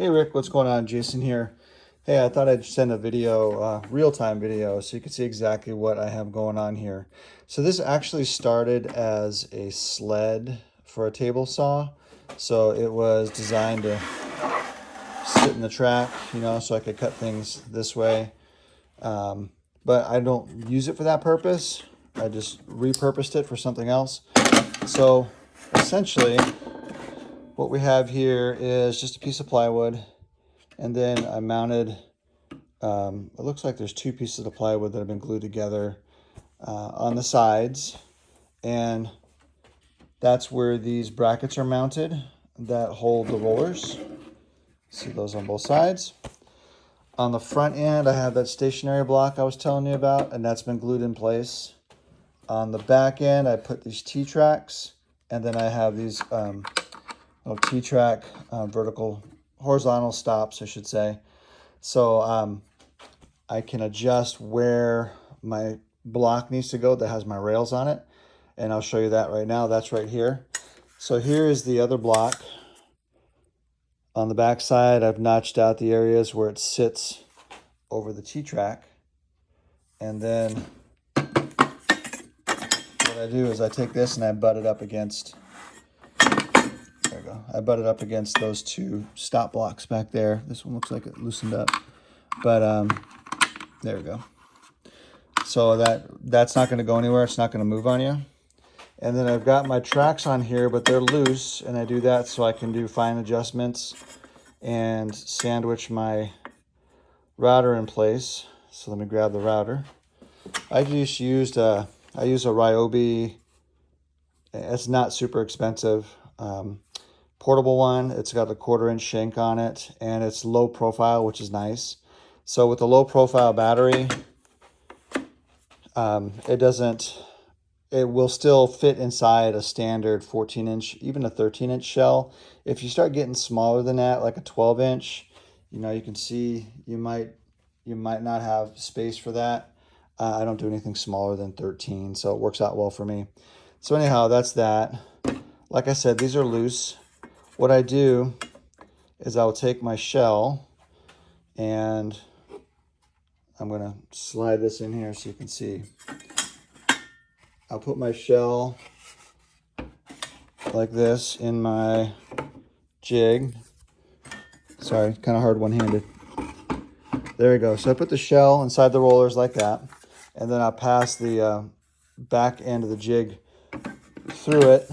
Hey Rick, what's going on? Jason here. Hey, I thought I'd send a video, real-time video, so you can see exactly what I have going on here. So this actually started as a sled for a table saw. So it was designed to sit in the track, so I could cut things this way. But I don't use it for that purpose. I just repurposed it for something else. So essentially, what we have here is just a piece of plywood. And then I mounted, it looks like there's two pieces of plywood that have been glued together on the sides. And that's where these brackets are mounted that hold the rollers. See those on both sides. On the front end, I have that stationary block I was telling you about, and that's been glued in place. On the back end, I put these T-tracks, and then I have these little T-track horizontal stops, I should say. So I can adjust where my block needs to go that has my rails on it. And I'll show you that right now. That's right here. So here is the other block. On the back side, I've notched out the areas where it sits over the T-track. And then what I do is I take this and I butt it up against, there we go. I butt it up against those two stop blocks back there. This one looks like it loosened up, but there we go. So that's not going to go anywhere. It's not going to move on you. And then I've got my tracks on here, but they're loose, and I do that so I can do fine adjustments and sandwich my router in place. So let me grab the router. I use a Ryobi. It's not super expensive. Portable one. It's got a 1/4-inch shank on it, and it's low profile, which is nice. So with the low profile battery, it will still fit inside a standard 14-inch, even a 13-inch shell. If you start getting smaller than that, like a 12-inch, you can see you might not have space for that. I don't do anything smaller than 13, so it works out well for me. So anyhow, that's that. Like I said, these are loose. What I do is I'll take my shell and I'm going to slide this in here so you can see. I'll put my shell like this in my jig. Sorry, kind of hard one-handed. There we go. So I put the shell inside the rollers like that, and then I'll pass the back end of the jig through it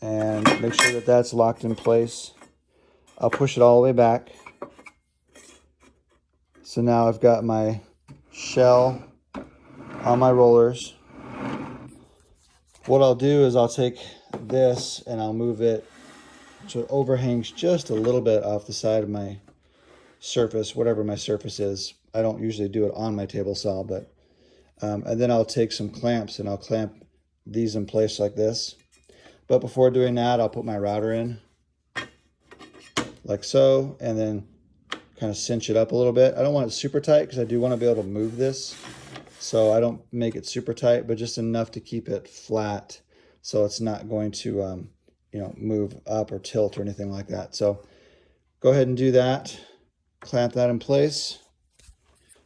and make sure that that's locked in place. I'll push it all the way back. So now I've got my shell on my rollers. What I'll do is I'll take this and I'll move it so it overhangs just a little bit off the side of my surface, whatever my surface is. I don't usually do it on my table saw, but and then I'll take some clamps and I'll clamp these in place like this. But before doing that, I'll put my router in like so, and then kind of cinch it up a little bit. I don't want it super tight because I do want to be able to move this. So I don't make it super tight, but just enough to keep it flat so it's not going to move up or tilt or anything like that. So go ahead and do that. Clamp that in place.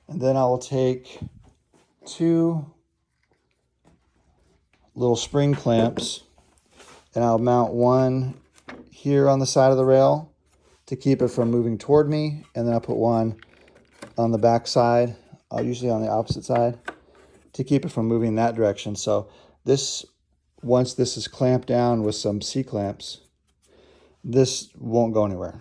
And then I will take two little spring clamps and I'll mount one here on the side of the rail to keep it from moving toward me. And then I'll put one on the back side, usually on the opposite side, to keep it from moving that direction. So once this is clamped down with some C-clamps, this won't go anywhere.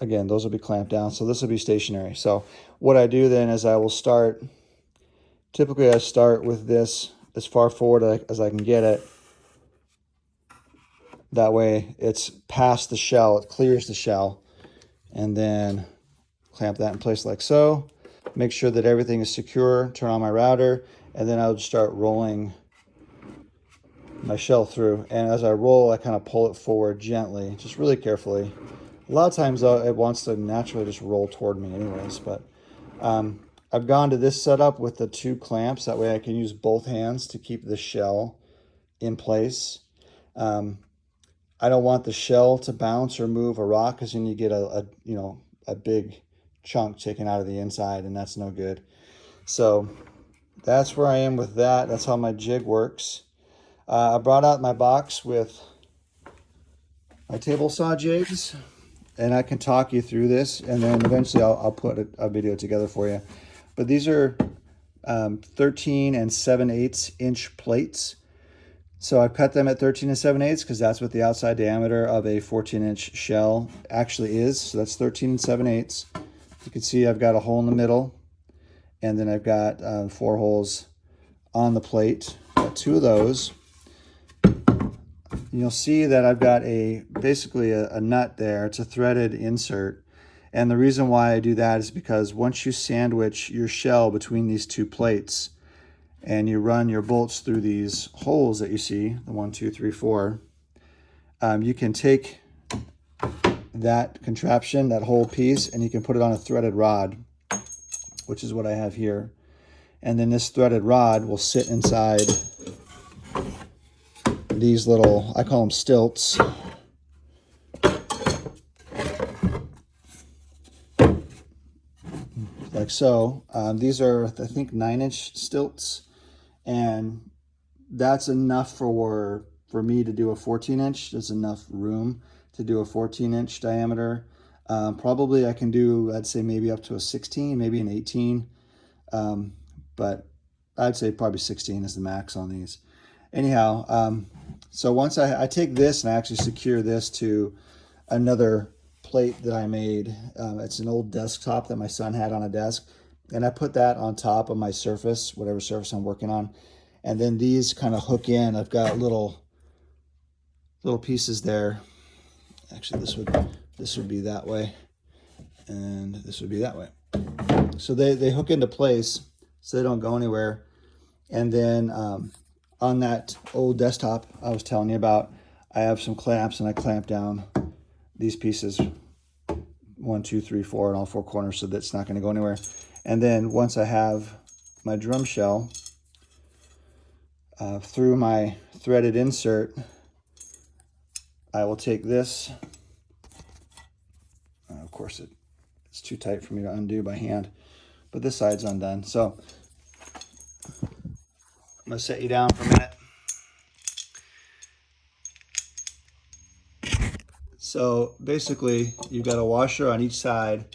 Again, those will be clamped down, so this will be stationary. So what I do then is typically I start with this as far forward as I can get it. That way it's past the shell, it clears the shell, and then clamp that in place like so. Make sure that everything is secure, turn on my router, and then I'll just start rolling my shell through. And as I roll, I kind of pull it forward gently, just really carefully. A lot of times though, it wants to naturally just roll toward me anyways, but I've gone to this setup with the two clamps. That way I can use both hands to keep the shell in place. I don't want the shell to bounce or move a rock, because then you get a big chunk taken out of the inside, and that's no good. So that's where I am with that. That's how my jig works. I brought out my box with my table saw jigs, and I can talk you through this, and then eventually I'll put a video together for you. But these are 13 and 7/8 inch plates. So I cut them at 13 and 7/8 because that's what the outside diameter of a 14-inch shell actually is. So that's 13 and 7/8. You can see I've got a hole in the middle, and then I've got 4 holes on the plate. Got 2 of those. You'll see that I've got basically a nut there. It's a threaded insert. And the reason why I do that is because once you sandwich your shell between these 2 plates and you run your bolts through these holes that you see, the 1, 2, 3, 4, you can take that contraption, that whole piece, and you can put it on a threaded rod, which is what I have here. And then this threaded rod will sit inside these little, I call them stilts. Like so. These are, I think, 9-inch stilts, and that's enough for me to do a 14-inch. There's enough room to do a 14-inch diameter. Probably I can do, I'd say maybe up to a 16, maybe an 18, but I'd say probably 16 is the max on these. Anyhow, so once I take this and I actually secure this to another plate that I made. It's an old desktop that my son had on a desk, and I put that on top of my surface, whatever surface I'm working on. And then these kind of hook in. I've got little pieces there. Actually, this would be that way, and this would be that way. So they hook into place so they don't go anywhere. And then on that old desktop I was telling you about, I have some clamps, and I clamp down these pieces 1, 2, 3, 4 on all 4 corners so that's not going to go anywhere. And then once I have my drum shell through my threaded insert, I will take this. Of course, it's too tight for me to undo by hand, but this side's undone. So I'm going to set you down for a minute. So basically, you've got a washer on each side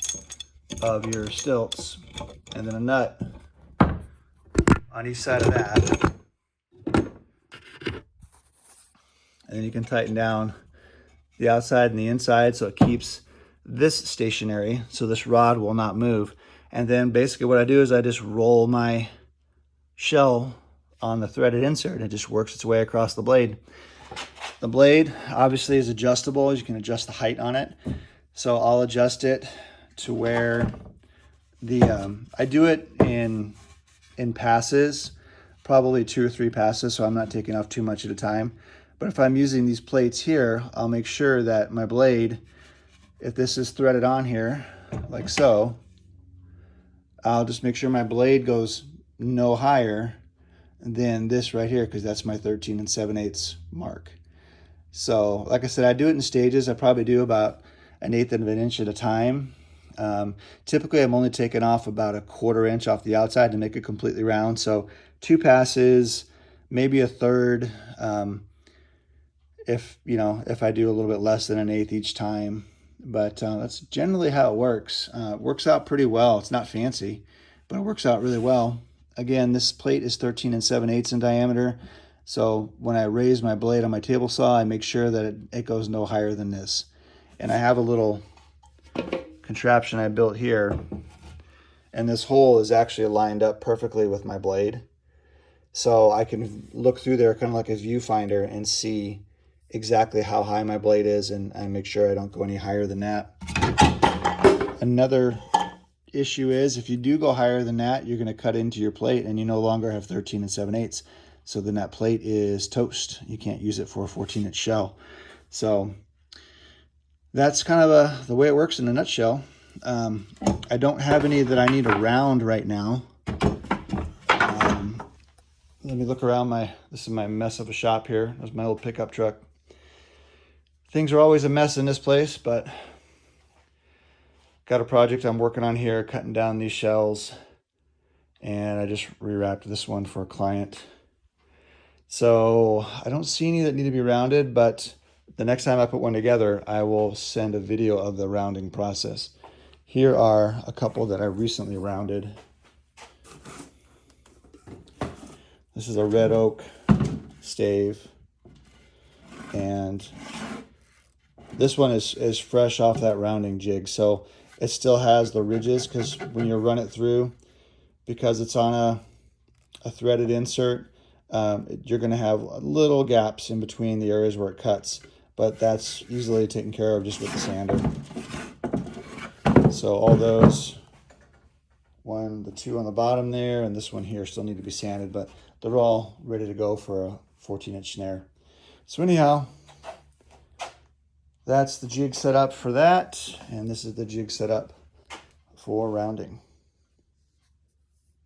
of your stilts, and then a nut on each side of that. And then you can tighten down the outside and the inside so it keeps this stationary, so this rod will not move. And then basically what I do is I just roll my shell on the threaded insert, and it just works its way across the blade. The blade obviously is adjustable. You can adjust the height on it. So I'll adjust it to where I do it in passes, probably 2 or 3 passes, so I'm not taking off too much at a time. But if I'm using these plates here, I'll make sure that my blade, if this is threaded on here, like so, I'll just make sure my blade goes no higher than this right here, because that's my 13 and 7/8 mark. So like I said, I do it in stages. I probably do about 1/8 of an inch at a time. Typically I'm only taking off about a 1/4 inch off the outside to make it completely round. So 2 passes, maybe a third, if I do a little bit less than 1/8 each time. But that's generally how it works. It works out pretty well. It's not fancy, but it works out really well. Again, this plate is 13 and 7/8 in diameter. So when I raise my blade on my table saw, I make sure that it goes no higher than this. And I have a little contraption I built here, and this hole is actually lined up perfectly with my blade. So I can look through there kind of like a viewfinder and see exactly how high my blade is, and I make sure I don't go any higher than that. Another issue is if you do go higher than that, you're going to cut into your plate and you no longer have 13 and 7/8. So then that plate is toast. You can't use it for a 14-inch shell. So that's kind of the way it works in a nutshell. I don't have any that I need around right now. Let me look around this is my mess of a shop here. There's my old pickup truck. Things are always a mess in this place, but got a project I'm working on here, cutting down these shells, and I just rewrapped this one for a client. So I don't see any that need to be rounded, but the next time I put one together, I will send a video of the rounding process. Here are a couple that I recently rounded. This is a red oak stave, and this one is fresh off that rounding jig, so it still has the ridges, because when you run it through, because it's on a threaded insert, you're going to have little gaps in between the areas where it cuts, but that's easily taken care of just with the sander. So all those, the two on the bottom there and this one here, still need to be sanded, but they're all ready to go for a 14-inch snare. So anyhow, that's the jig set up for that, and this is the jig set up for rounding.